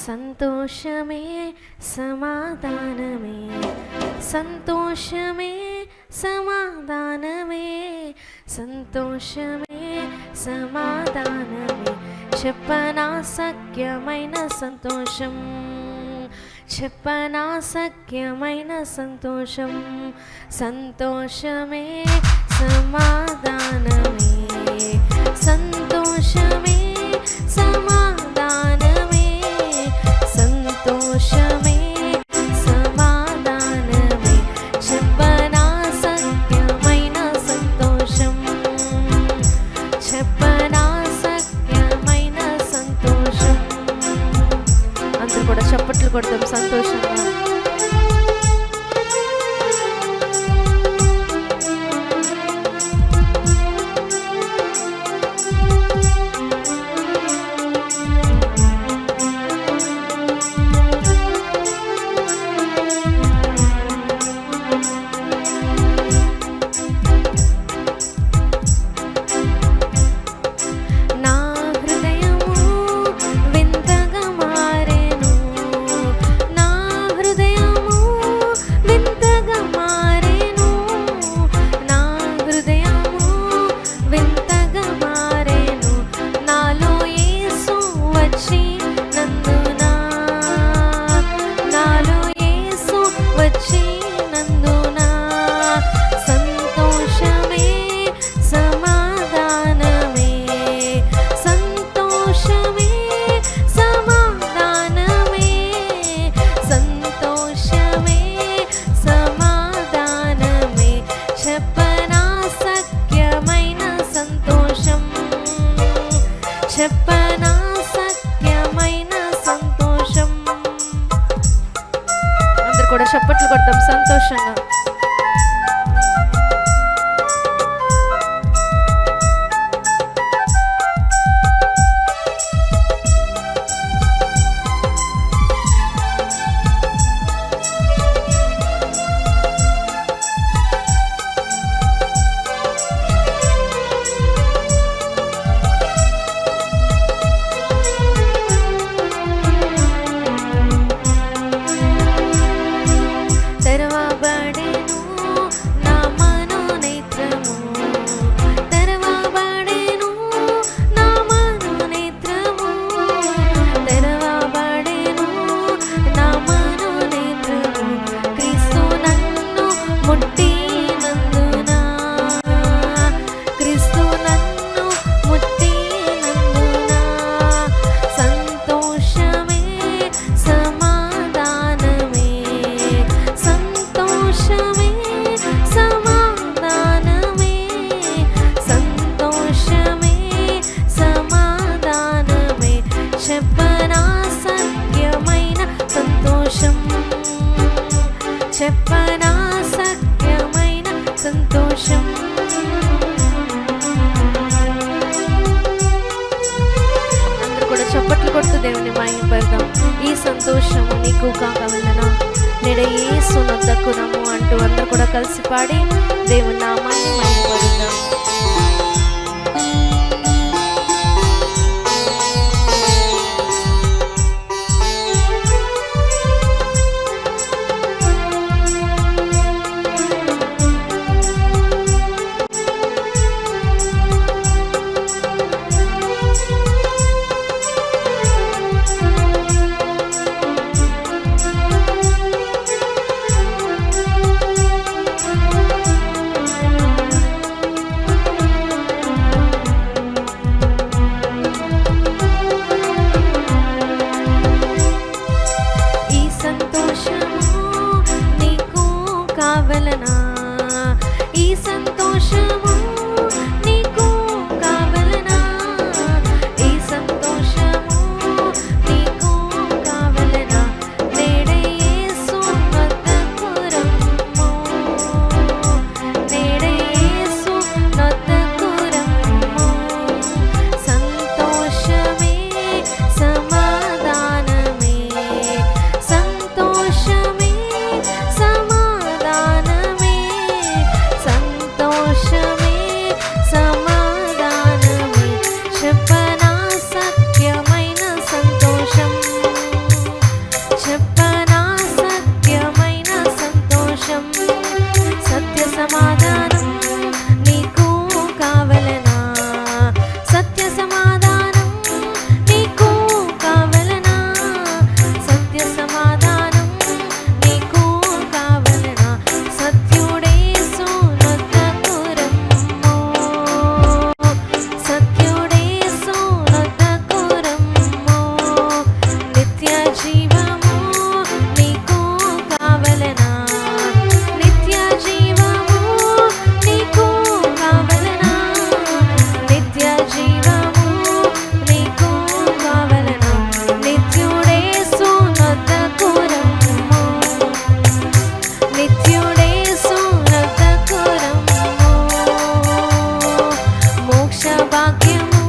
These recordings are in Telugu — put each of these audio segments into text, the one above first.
సంతోషమే సమాధానమే, సంతోషమే సమాధానమే, సంతోషమే సమాధానమే. చెప్పనా సఖ్యమైన సంతోషం, చెప్పనా సఖ్యమైన సంతోషం, సంతోషమే సమాధానమే, సంతోషమే సమాధానమే, సంతోషమే సమాధానమే. చెప్పనా సఖ్యమైన సంతోషం, చెప్పనా సఖ్యమైన సంతోషం. అందరూ కూడా చప్పట్లు కొడతాం సంతోషంగా. చెప్పనా సత్యమైన సంతోషం. అందరు కూడా చప్పట్లు కొడతాం సంతోషంగా. చెప్పనా సత్యమైన సంతోషం. అందరూ కూడా చప్పట్లు కొడుతూ దేవుని మహిమపడదాం. ఈ సంతోషము నీకు కావాలన్నా నేడు యేసు నొద్దకు రమ్ము అంటూ అందరూ కూడా కలిసి పాడి దేవుని నామాన్ని మహిమపడదాం. జీవము నీకు కావలెనా, నిత్య జీవము నీకు కావలెనా, నిత్య జీవము నీకు కావలెనా, నిత్యుడేసు నొద్దకు రమ్ము, నిత్యుడేసు నొద్దకు రమ్ము, మోక్ష భాగ్యము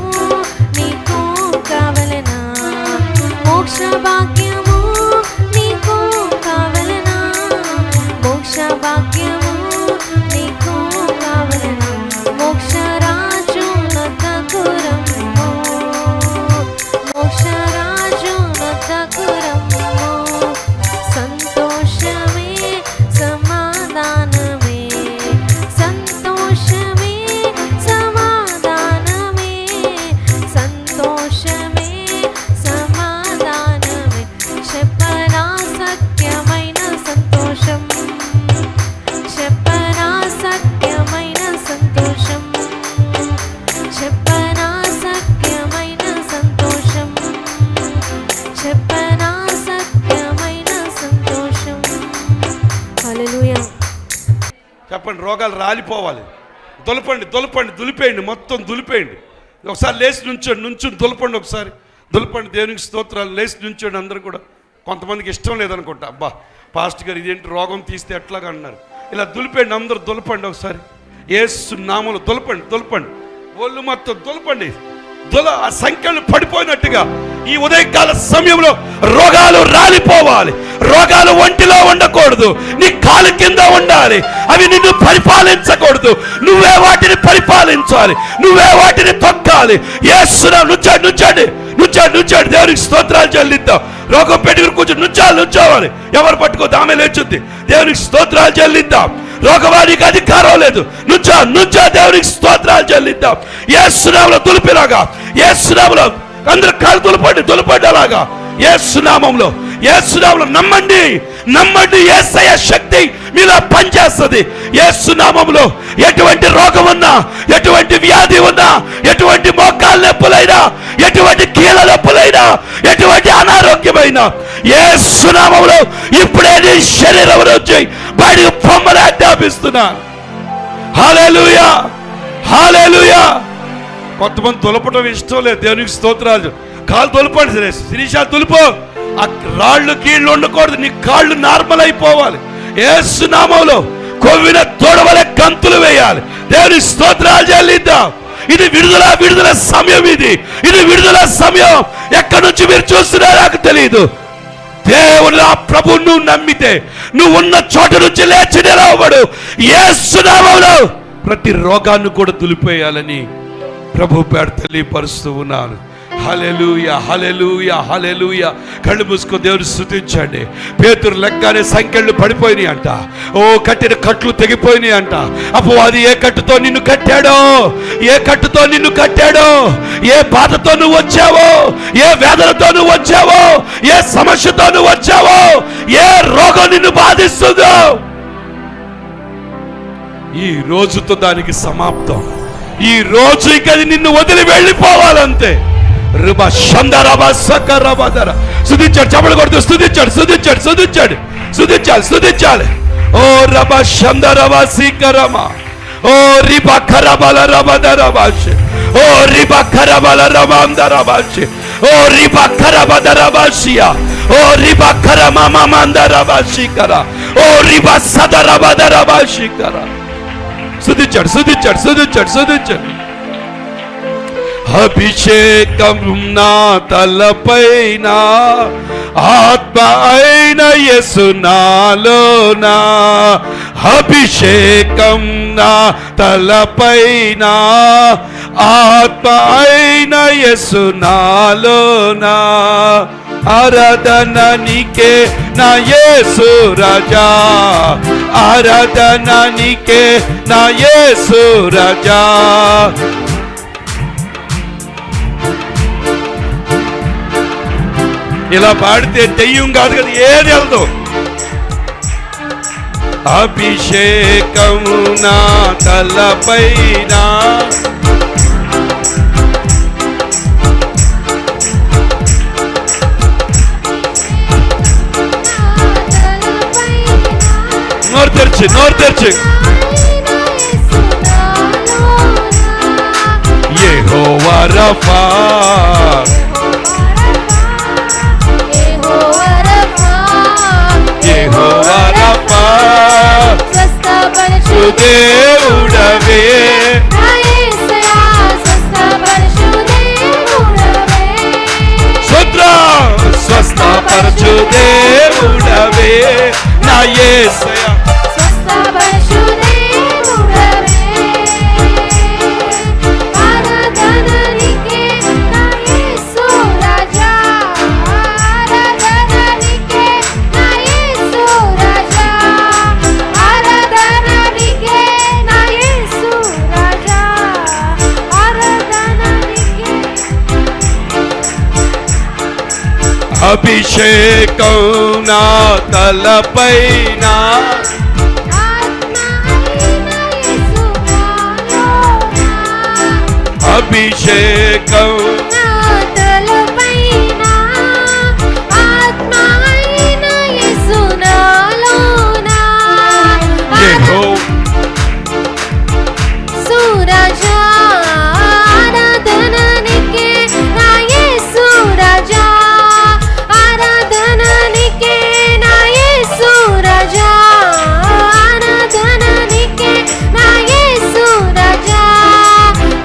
నీకు కావలెనా, మోక్ష భాగ్యము నీకు కావలెనా, మోక్ష భాగ్యము నీకు కావలెనా, మోక్ష రాజు నొద్దకు రమ్ము, మోక్ష రాజు నొద్దకు రమ్ము, సంతోషమే సమాధానమే, సంతోషమే సమాధానమే, సంతోషమే సమాధానమే, చెప్పనా సత్యమైన సంతోషం, చెప్పనా సత్యమైన సంతోషం, చెప్పనా సత్యమైన సంతోషం, చెప్పనా సత్యమైన సంతోషం. హల్లెలూయా. చెప్పండి, రోగాలు రాలిపోవాలి. దులపండి దులపండి దులిపేయండి, మొత్తం దులిపేయండి. ఒకసారి లేచి నుంచొని దులపండి, ఒకసారి దులపండి. దేవునికి స్తోత్రాలు. లేచి నుంచోండి అందరూ కూడా. కొంతమందికి ఇష్టం లేదనుకుంటా, అబ్బా పాస్టర్ గారు ఇదేంటి రోగం తీస్తే ఎట్లాగా అన్నారు. ఇలా దులిపేయండి, అందరూ దులపండి ఒకసారి. యేసు నామములో దులపండి. ఒళ్ళు మొత్తం దులపండి. ఆ సంఖ్యలు పడిపోయినట్టుగా ఈ ఉదయకాల సమయంలో రోగాలు రాలిపోవాలి. రోగాలు ఒంటిలో ఉండకూడదు, నీ కాలు కింద ఉండాలి. అవి నిన్ను పరిపాలించకూడదు, నువ్వే వాటిని పరిపాలించాలి, నువ్వే వాటిని తొక్కాలి. యేసునామములో నుంచోండి. దేవునికి స్తోత్రాలు చెల్లిద్దాం. రోగం పెట్టుకుని కూర్చొని నుంచోవాలి. ఎవరు పట్టుకోద్దు, ఆమె లేచుద్ది. దేవునికి స్తోత్రాలు చెల్లిద్దాం. రోగవానికి అధికారం లేదు. నుంచో దేవునికి స్తోత్రాలు చెల్లిద్దాం. యేసునామములో దులిపిలాగా, యేసునామములో అందరూ కాలు దులపండి అలాగా. యేసునామములో నమ్మండి. యేసయ్య శక్తి మీలో పనిచేస్తుంది. యేసునామములో ఎటువంటి రోగం ఉన్నా, ఎటువంటి వ్యాధి ఉన్నా, ఎటువంటి మోకాళ్ళ నొప్పులైనా, ఎటువంటి కీళ్ళ నొప్పులైనా, ఎటువంటి అనారోగ్యమైనా యేసునామములో ఇప్పుడే నీ శరీరం నుంచి బయటకు పొమ్మని ఆజ్ఞాపిస్తున్నాను. హల్లెలూయా. కొంతమంది దులపడం ఇష్టం లేదు. దేవునికి స్తోత్రాలు. కాళ్ళు దులపండి. శిరీష దులుపు. ఆ రాళ్ళు కీళ్ళు ఉండకూడదు, నీ కాళ్ళు నార్మల్ అయిపోవాలి. యేసునామములో కొవ్విన తోడవలే గంతులు వేయాలి. దేవునికి స్తోత్రాలు చెల్లిద్దాం. ఇది విడుదల సమయం. ఇది విడుదల సమయం. ఎక్కడి నుంచి మీరు చూస్తున్నారో నాకు తెలియదు. దేవుడు ఆ ప్రభువు నువ్వు నమ్మితే నువ్వు ఉన్న చోట నుంచి లేచి నిలవబడు. యేసునామములో ప్రతి రోగాన్ని కూడా దులిపేయాలని ప్రభు పేరు తెలియపరుస్తూ ఉన్నాను. హల్లెలూయా. కళ్ళు మూసుకో, దేవుని స్తుతించండి. పేతురు లెక్కనే సంఖ్యలు పడిపోయినాయి అంట. కట్టిన కట్లు తెగిపోయినాయి అంట. అపవాది ఏ కట్టుతో నిన్ను కట్టాడో, ఏ బాధతో నువ్వు వచ్చావో, ఏ వేదనతో నువ్వు వచ్చావో, ఏ సమస్యతో నువ్వు వచ్చావో, ఏ రోగం నిన్ను బాధిస్తుందో ఈ రోజుతో దానికి సమాప్తం. ఈ రోజు ఇక నిన్ను వదిలి వెళ్ళిపోవాలంతే. స్తుతించాడు, చపలు కొడుతూ స్తుతించాలి. ఓ రబ శందరవ సీకరమ, ఓ రిబ ఖరబల రబదరబాషి, ఓ రిబ ఖరబల రమందరబాషి, ఓ రిబ ఖరబదరబాషియా, ఓ రిబ ఖరమమందరబాషికర, ఓ రిబ సదరబదరబాషికర. స్తుతించాడు. అభిషేకం నా తలపైన, ఆత్మ అయిన యేసు నాలోనా. అభిషేకం నా తలపైన, ఆత్మ అయిన యేసు నాలోనా. ఆరాధన నీకే నా యేసు రాజా, ఆరాధన నీకే నా యేసు రాజా. ఇలా పాడితే దెయ్యం కాదు కదా, ఏది వెళ్దు. అభిషేకము నా తలపైన, తెరిచి నోరు తెరిచి యెహోవా రఫా యెహోవా రఫా స్వస్థపరచు దేవుడవే స్వస్థపరచు దేవుడవే నా యేసయ్యా అభిషేకం నా తలపైన అభిషేకం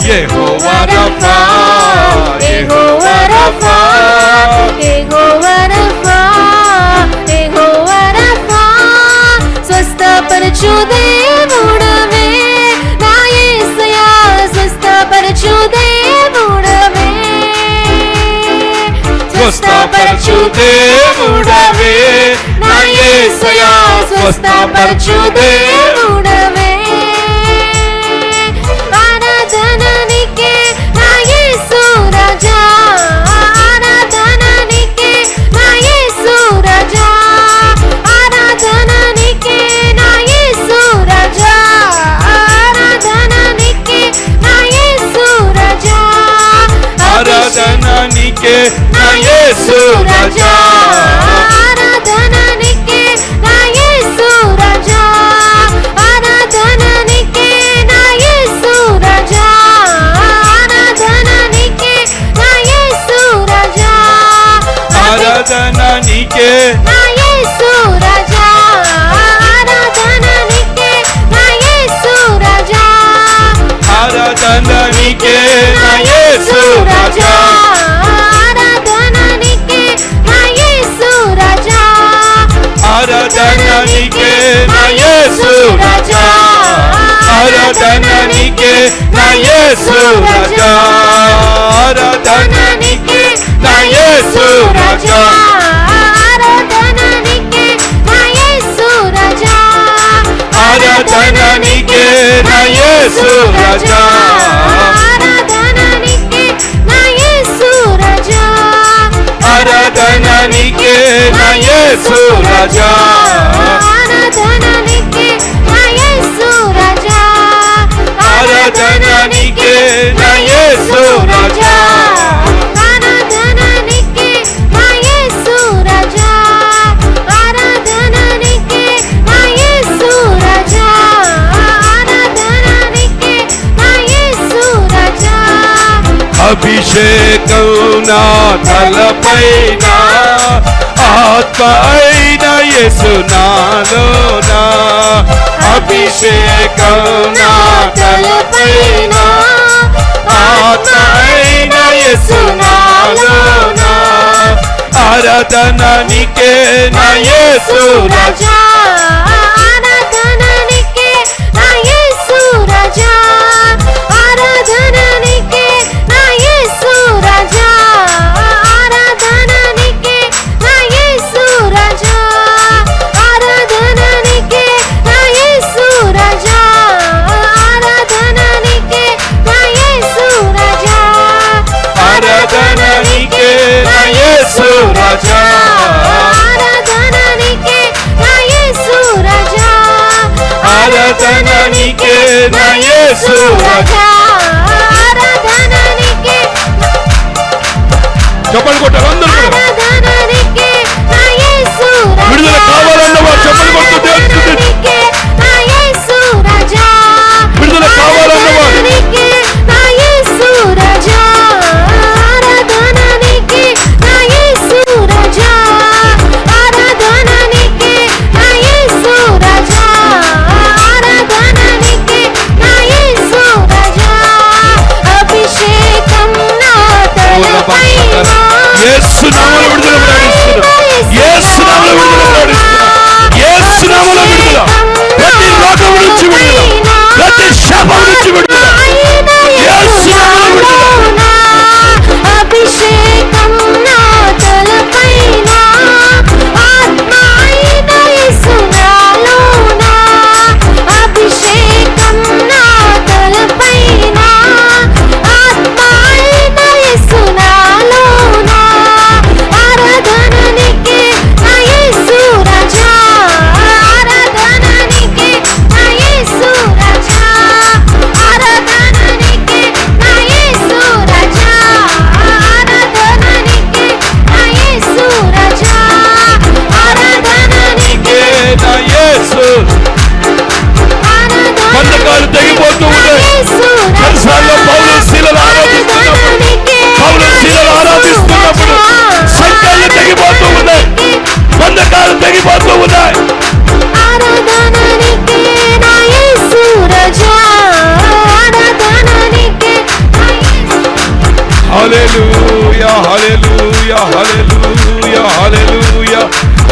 యెహోవా రఫా యెహోవా రఫా యెహోవా రఫా యెహోవా రఫా స్వస్థపరచు దేవుడవే నా యేసయ్యా స్వస్థపరచు దేవుడవే స్వస్థపరచు దేవుడవే నా యేసయ్యా స్వస్థపరచు దేవుడవే ఆరాధన నీకే నా యేసు రాజా ఆరాధన నీకే నా యేసు రాజా ఆరాధన నీకే నా యేసు రాజా ఆరాధన నీకే నా యేసు రాజా ఆరాధన నీకే నా యేసు రాజా ఆరాధన నీకే నా యేసు రాజా ఆరాధన నీకే నా యేసు రాజా ఆరాధన నీకే నా యేసు రాజా ఆరాధన నీకే నా యేసు రాజా ఆరాధన నీకే నా యేసు రాజా ఆరాధన నీకే నా యేసు రాజా ఆరాధన నీకే నా యేసు రాజా ఆరాధన నీకే నా యేసు రాజా ఆరాధన నీకే నా యేసు రాజా ఆరాధన నీకే నా యేసు రాజా ఆరాధన నీకే నా యేసు రాజా ఆరాధన నీకే నా యేసు రాజా ఆరాధన నీకే నా యేసు రాజా ఆరాధన నీకే నా యేసు రాజా అభిషేకం నా తలపైన ఆత్మ అయిన యేసు నాలోన అభిషేకం నా తలపైన ఆత్మ అయిన యేసు నాలోన ఆరాధన నీకే నా యేసు రాజా ఆరాధన నీకే నా యేసు రాజా ఆరాధన నీకే నా యేసు రాజా ఆరాధన నీకే నా యేసు రాజా ఆరాధన నీకే నా యేసు రాజా ఆరాధన నీకే నా యేసు రాజా ఆరాధన నీకే నా యేసు రాజా ఆరాధన నీకే నా యేసు రాజా ఆరాధన నీకే నా యేసు రాజా ఆరాధన నీకే చెప్పలు కొట్టారు అందరూ కూడా. ఆరాధన నీకే నా యేసు రాజా విడుదల కావాలన్న వారు చెప్పలు కొడుతూ దేవునికి స్తుతించు. నీకే నా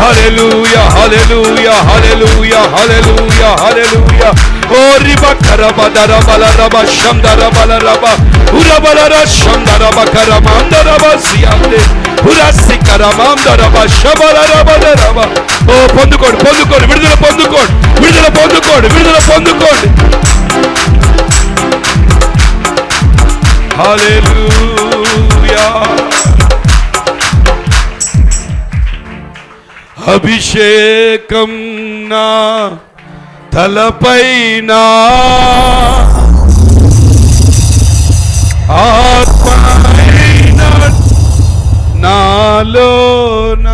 హల్లెలూయా హల్లెలూయా హల్లెలూయా హల్లెలూయా హల్లెలూయా. ఓ రిబ కరబ దరబల రబ శందర బల రబ ఉరబల శందర బకర మందర బసియాదే ఉరసి కరమందర బశబల రబ రబ. ఓ పొందుకోండి పొందుకోండి, విడుదల పొందుకోండి, విడుదల పొందుకోండి, విడుదల పొందుకోండి. హల్లెలూయా. అభిషేకం నా తలపైన ఆత్మైన నాలోన.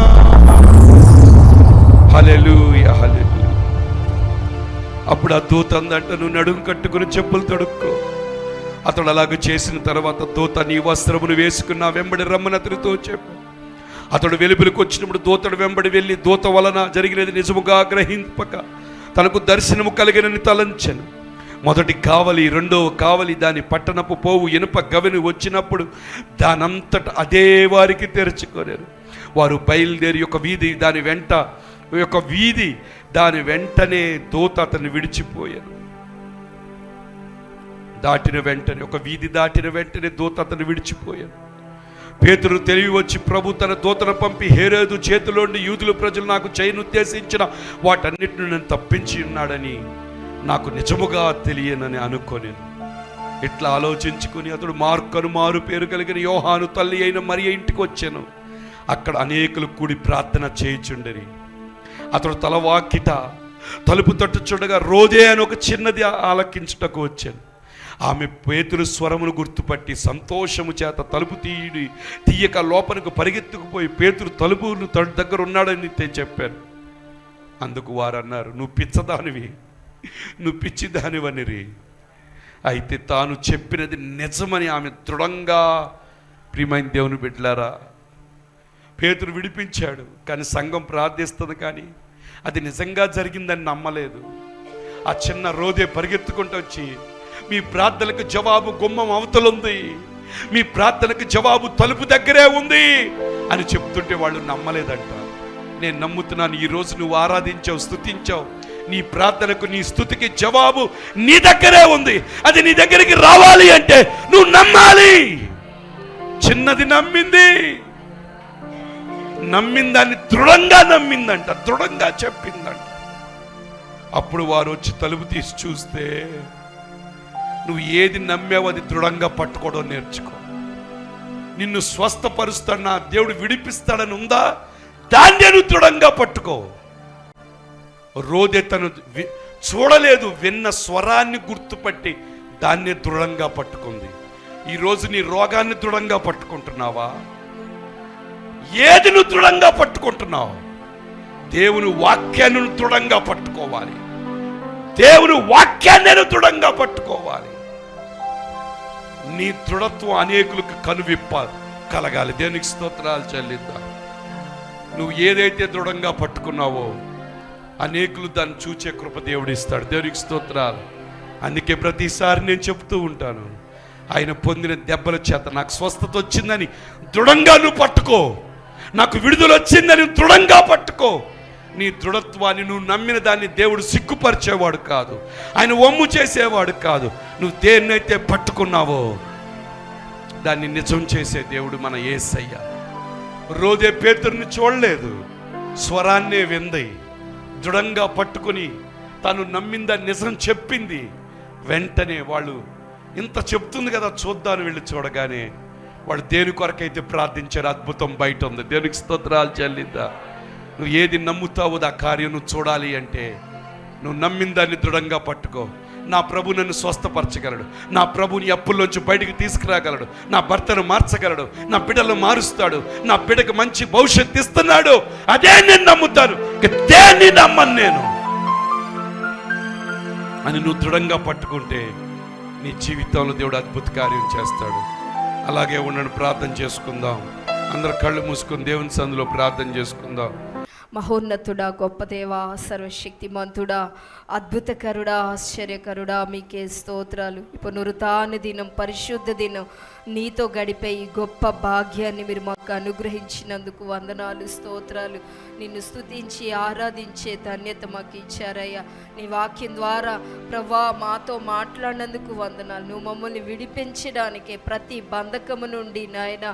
హల్లెలూయా హల్లెలూయా. అప్పుడు ఆ దూత అందంట, నువ్వు నడుము కట్టుకుని చెప్పులు తొడుక్కో. అతడు అలాగ చేసిన తర్వాత, దూత నీ వస్త్రమును వేసుకున్న వెంబడి రమ్మని అతనితో చెప్పు. అతడు వెలుపులకు వచ్చినప్పుడు దూతడు వెంబడి వెళ్ళి దూత వలన జరిగినది నిజముగా గ్రహింపక తనకు దర్శనము కలిగినని తలంచెను. మొదటి కావలి, రెండవ కావలి దాని పట్టణపు పోవు ఇనుప గవిని వచ్చినప్పుడు దానంతట అదే వారికి తెరుచుకోలేరు. వారు బయలుదేరి ఒక వీధి దాని వెంటనే దూత అతన్ని విడిచిపోయారు. ఒక వీధి దాటిన వెంటనే దూత అతన్ని విడిచిపోయారు. పేతురు తెలివి వచ్చి, ప్రభు తన దూతను పంపి హేరోదు చేతిలోండి యూదుల ప్రజలు నాకు చేయనుద్దేశించిన వాటన్నిటిని నేను తప్పించి ఉన్నాడని నాకు నిజముగా తెలియనని అనుకోని ఇట్లా ఆలోచించుకుని అతడు మార్కు మారు పేరు కలిగిన యోహాను తల్లి అయిన మరియ ఇంటికి వచ్చాను. అక్కడ అనేకులు కూడి ప్రార్థన చేయుచుండని. అతడు తలవాకిట తలుపు తట్టుచుండగా రోదే అని ఒక చిన్నది ఆలకించుటకు వచ్చాను. ఆమె పేతురు స్వరమును గుర్తుపట్టి సంతోషము చేత తలుపు తీయక లోపలికి పరిగెత్తుకుపోయి పేతురు తలుపు దగ్గర ఉన్నాడని చెప్పాను. అందుకు వారు అన్నారు, నువ్వు పిచ్చదానివి, నువ్వు పిచ్చిదానివనిరి. అయితే తాను చెప్పినది నిజమని ఆమె దృఢంగా, ప్రియమైన దేవుని బిడ్డలారా, పేతురు విడిపించాడు. కానీ సంఘం ప్రార్థిస్తుంది, కానీ అది నిజంగా జరిగిందని నమ్మలేదు. ఆ చిన్న రోదే పరిగెత్తుకుంటూ వచ్చి, మీ ప్రార్థనలకు జవాబు గుమ్మం అవతలుంది, మీ ప్రార్థనకు జవాబు తలుపు దగ్గరే ఉంది అని చెప్తుంటే వాళ్ళు నమ్మలేదంట. నేను నమ్ముతున్నాను, ఈరోజు నువ్వు ఆరాధించావు, స్తుతించావు, నీ ప్రార్థనకు, నీ స్తుతికి జవాబు నీ దగ్గరే ఉంది. అది నీ దగ్గరికి రావాలి అంటే నువ్వు నమ్మాలి. చిన్నది నమ్మిందాన్ని దృఢంగా నమ్మిందంట, దృఢంగా చెప్పిందంట. అప్పుడు వారు వచ్చి తలుపు తీసి చూస్తే, నువ్వు ఏది నమ్మావు అది దృఢంగా పట్టుకోవడం నేర్చుకో. నిన్ను స్వస్థపరుస్తాడు నా దేవుడు, విడిపిస్తాడని ఉందా, దాన్నే నువ్వు దృఢంగా పట్టుకో. రోదే తను చూడలేదు, విన్న స్వరాన్ని గుర్తుపట్టి దాన్నే దృఢంగా పట్టుకుంది. ఈరోజు నీ రోగాన్ని దృఢంగా పట్టుకుంటున్నావా? ఏది నువ్వు దృఢంగా పట్టుకుంటున్నావు? దేవుని వాక్యాన్ని దృఢంగా పట్టుకోవాలి. దేవుని వాక్యాన్ని దృఢంగా పట్టుకోవాలి. నీ దృఢత్వం అనేకులకు కనువిప్ప కలగాలి. దేవునికి స్తోత్రాలు చెల్లిద్దాం. నువ్వు ఏదైతే దృఢంగా పట్టుకున్నావో అనేకులు దాన్ని చూచే కృప దేవుడు ఇస్తాడు. దేవునికి స్తోత్రాలు. అందుకే ప్రతిసారి నేను చెప్తూ ఉంటాను, ఆయన పొందిన దెబ్బల చేత నాకు స్వస్థత వచ్చిందని దృఢంగా నువ్వు పట్టుకో, నాకు విడుదల వచ్చిందని దృఢంగా పట్టుకో. నీ దృఢత్వాన్ని, నువ్వు నమ్మిన దాన్ని దేవుడు సిగ్గుపరిచేవాడు కాదు, ఆయన వమ్ము చేసేవాడు కాదు. నువ్వు దేన్నైతే పట్టుకున్నావో దాన్ని నిజం చేసే దేవుడు మన యేసయ్య. రోదే పేతురుని చూడలేదు, స్వరాన్నే వింది, దృఢంగా పట్టుకుని తను నమ్మిందా నిజం చెప్పింది. వెంటనే వాళ్ళు ఇంత చెప్తుంది కదా చూద్దాను వెళ్ళి చూడగానే వాళ్ళు దేని కొరకైతే ప్రార్థించారు అద్భుతం బయట ఉంది. దేవునికి స్తోత్రాలు చెల్లిద్దా. నువ్వు ఏది నమ్ముతావో ఆ కార్యం నువ్వు చూడాలి అంటే నువ్వు నమ్మిన దాన్ని దృఢంగా పట్టుకో. నా ప్రభు నన్ను స్వస్థపరచగలడు, నా ప్రభుని అప్పుల్లోంచి బయటికి తీసుకురాగలడు, నా భర్తను మార్చగలడు, నా బిడ్డలను మారుస్తాడు, నా బిడ్డకు మంచి భవిష్యత్తు ఇస్తున్నాడు, అదే నేను నమ్ముతాను, దేన్ని నమ్మను నేను అని నువ్వు దృఢంగా పట్టుకుంటే నీ జీవితంలో దేవుడు అద్భుత కార్యం చేస్తాడు. అలాగే ఉండండి, ప్రార్థన చేసుకుందాం. అందరు కళ్ళు మూసుకొని దేవుని సన్నిధిలో ప్రార్థన చేసుకుందాం. మహోన్నతుడా, గొప్ప దేవా, సర్వశక్తిమంతుడా, అద్భుతకరుడా, ఆశ్చర్యకరుడా, మీకే స్తోత్రాలు. పునరుత్థాన దినం, పరిశుద్ధ దినం నీతో గడిపే ఈ గొప్ప భాగ్యాన్ని మీరు మాకు అనుగ్రహించినందుకు వందనాలు, స్తోత్రాలు. నిన్ను స్తుతించి ఆరాధించే ధన్యత మాకు ఇచ్చారయ్యా. నీ వాక్యం ద్వారా ప్రభా మాతో మాట్లాడినందుకు వందనాలు. నువ్వు మమ్మల్ని విడిపించడానికే ప్రతి బంధకము నుండి నాయన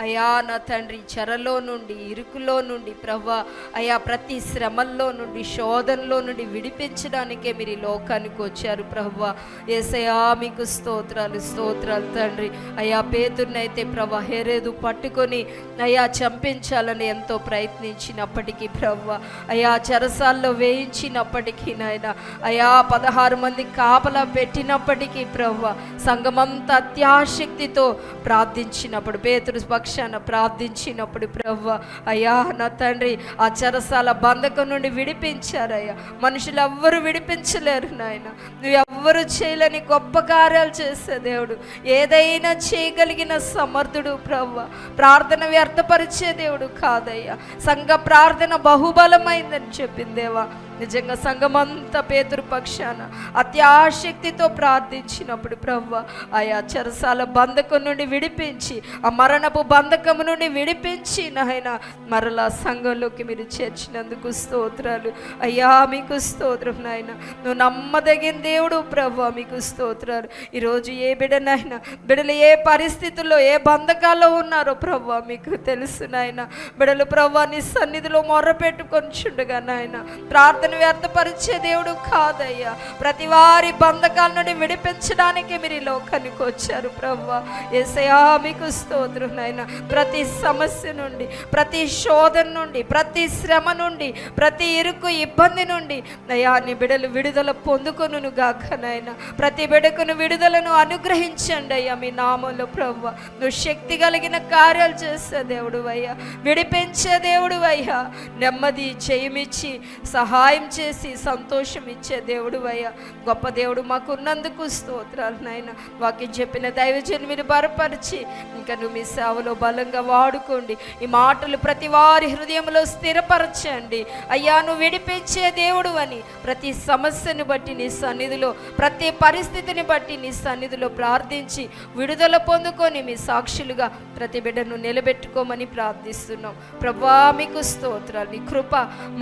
అయా నా తండ్రి, చెరలో నుండి, ఇరుకులో నుండి ప్రభా అయా ప్రతి శ్రమల్లో నుండి, శోధనలో నుండి విడిపించడానికే మీరు ఈ లోకానికి వచ్చారు ప్రభా. యేసయ్యా మీకు స్తోత్రాలు, స్తోత్రాలు తండ్రి. అయా పేతురునైతే ప్రభా హెరోదు పట్టుకొని అయా చంపించాలని ఎంతో ప్రయత్నించినప్పటికీ ప్రభా, అయా చెరసాల్లో వేయించినప్పటికీ నాయన అయా 16 మంది కాపలా పెట్టినప్పటికీ ప్రభా, సంఘమంతా అత్యాశక్తితో ప్రార్థించినప్పుడు, పేతురు పక్షాన ప్రార్థించినప్పుడు ప్రభా అయా నా తండ్రి ఆ చెరసాల బంధకం నుండి విడిపించారయ్యా. మనుషులు ఎవ్వరు విడిపించలేరు నాయన. నువ్వు ఎవ్వరు చేయలేని గొప్ప కార్యాలు చేసే దేవుడు, ఏదైనా చేయగలిగిన సమర్థుడు ప్రభా. ప్రార్థన వ్యర్థపరిచే దేవుడు కాదయ్యా. సంఘ ప్రార్థన బహుబలమైందని చెప్పింది దేవా. నిజంగా సంఘమంతా పేతురు పక్షాన అత్యాశక్తితో ప్రార్థించినప్పుడు ప్రభా ఆయా చెరసాల బంధకం నుండి విడిపించి, ఆ మరణపు బంధకము నుండి విడిపించి నాయన మరలా సంఘంలోకి మీరు చేర్చినందుకు స్తోత్రాలు అయ్యా. మీకు స్తోత్రం నాయన. నువ్వు నమ్మదగిన దేవుడు ప్రభా, మీకు స్తోత్రాలు. ఈరోజు ఏ బిడ్డనైనా, బిడ్డలు ఏ పరిస్థితుల్లో, ఏ బంధకాల్లో ఉన్నారో ప్రభా మీకు తెలుసు నాయన. బిడ్డలు ప్రభా నీ సన్నిధిలో మొర్రపెట్టుకొనిచుండగా నాయన ప్రార్థన వ్యర్థపరిచే దేవుడు కాదయ్యా. ప్రతి వారి బంధకాల నుండి విడిపించడానికి మీరు ఈ లోకానికి వచ్చారు ప్రభా. యేసయ్యా మీకు స్తోత్రం నాయన. ప్రతి సమస్య నుండి, ప్రతి శోధన నుండి, ప్రతి శ్రమ నుండి, ప్రతి ఇరుకు ఇబ్బంది నుండి అయ్యా నీ బిడ్డలు విడుదల పొందుకొనును గాక నాయన. ప్రతి బిడ్డకును విడుదలను అనుగ్రహించండి అయ్యా మీ నామంలో ప్రభా. నువ్వు శక్తి కలిగిన కార్యాలు చేసే దేవుడు అయ్యా, విడిపించే దేవుడు అయ్యా. నెమ్మది జయమిచ్చి సహాయం చేసి సంతోషం ఇచ్చే దేవుడు అయ్యా. గొప్ప దేవుడు మాకున్నందుకు స్తోత్రాలు నాయన. వాక్యం చెప్పిన దైవజనులు మీరు బలపరిచి ఇంకా నువ్వు మీ సేవలో బలంగా వాడుకోండి. ఈ మాటలు ప్రతి వారి హృదయంలో స్థిరపరచండి అయ్యా. నువ్వు విడిపించే దేవుడు అని ప్రతి సమస్యను బట్టి నీ సన్నిధిలో, ప్రతి పరిస్థితిని బట్టి నీ సన్నిధిలో ప్రార్థించి విడుదల పొందుకొని మీ సాక్షులుగా ప్రతి బిడ్డను నిలబెట్టుకోమని ప్రార్థిస్తున్నాం ప్రభా. మీకు స్తోత్రాలు. నీ కృప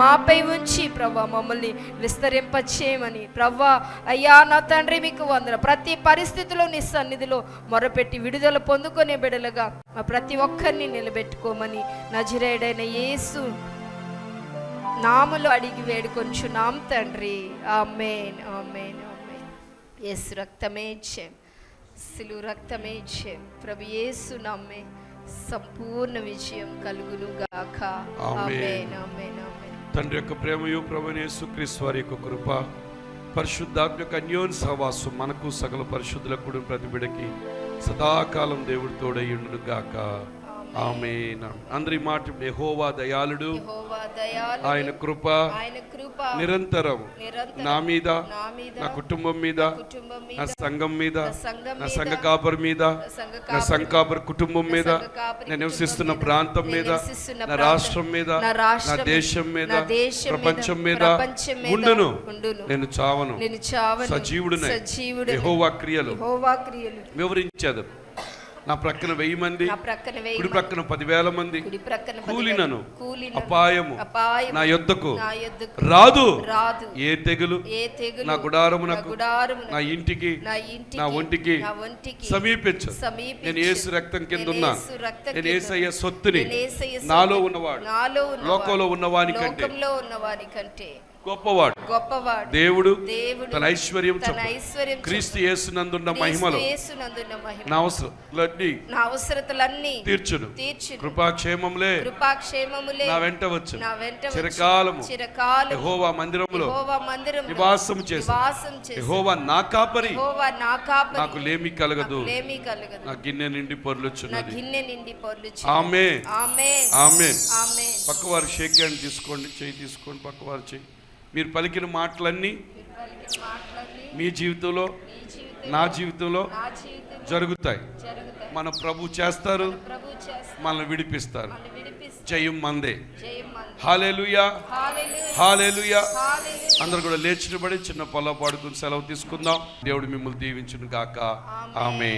మాపై ఉంచి ప్రభా మమ్మల్ని విస్తరింపచేయమని ప్రభా అయ్యా నా తండ్రి మీకు వందన. ప్రతి పరిస్థితిలో నీ సన్నిధిలో మొరపెట్టి విడుదల పొందుకునే బిడ్డలుగా మా ప్రతి ఒక్కరిని నిలబెట్టుకోమని నజరేయుడైన యేసు నామములో అడిగి వేడుకొంచున్నాం తండ్రి. ఆమేన్, ఆమేన్, ఆమేన్. యేసు రక్తమే జయం, సిలువ రక్తమే జయం. ప్రభు యేసు నామే సంపూర్ణ విజయం కలుగును గాక. ఆమేన్, ఆమేన్, ఆమేన్. తండ్రి యొక్క ప్రేమయు, ప్రభువైన యేసుక్రీస్తు వారి యొక్క కృప, పరిశుద్ధాత్మ యొక్క అన్యోన్య సహవాసం మనకు సకల పరిశుద్ధులకు ప్రతి బిడ్డకి సదాకాలం దేవుడి తోడయ్యుండును గాక. ఆమేన్. అందరి మాట, యెహోవా దయాళుడు, ఆయన కృప నిరంతరం నా మీద, నా కుటుంబం మీద, నా సంఘం మీద, నా సంఘ కాపరి మీద, నా సంఘ కాపరి కుటుంబం మీద, నేను నివసిస్తున్న ప్రాంతం మీద, నా రాష్ట్రం మీద, నా దేశం మీద, ప్రపంచం మీద ఉండును. నేను చావను, సజీవుడునై యెహోవా క్రియలు వివరించేది. నా ప్రక్కన 1000 మంది, కుడి ప్రక్కన 10,000 మంది కూలినను అపాయము నా యొద్దకు రాదు. ఏ తెగులు నా గుడారమునకు, నా ఇంటికి, నా ఒంటికి సమీపించు. నేను యేసు రక్తం కింద ఉన్నా. నేను యేసయ్య సొత్తుని. నాలో ఉన్నవాడు లోకంలో ఉన్నవాని కంటే గొప్పవాడు. దేవుడు తన ఐశ్వర్యం క్రీస్తు యేసునందున్న మహిమలో నా అవసరతలన్నీ తీర్చును. కృపాక్షేమములే నా వెంట వచ్చు చిరకాలము. యెహోవా మందిరములో నివాసము చేసి యెహోవా నా కాపరి, నాకు లేమి కలగదు. నా గిన్నె నిండి పొర్లుచున్నది. ఆమేన్, ఆమేన్. పక్కవారు షేక్ హ్యాండ్ తీసుకోండి, చేయి తీసుకోండి. పక్కవారు చేయి. మీరు పలికిన మాటలన్నీ మీ జీవితంలో, నా జీవితంలో జరుగుతాయి. మన ప్రభు చేస్తారు, మనల్ని విడిపిస్తారు. జయం మందే. హల్లెలూయా, హల్లెలూయా. అందరూ కూడా లేచినబడి చిన్న పొల్ల పాడుకుని సెలవు తీసుకుందాం. దేవుడు మిమ్మల్ని దీవించును గాక. ఆమేన్.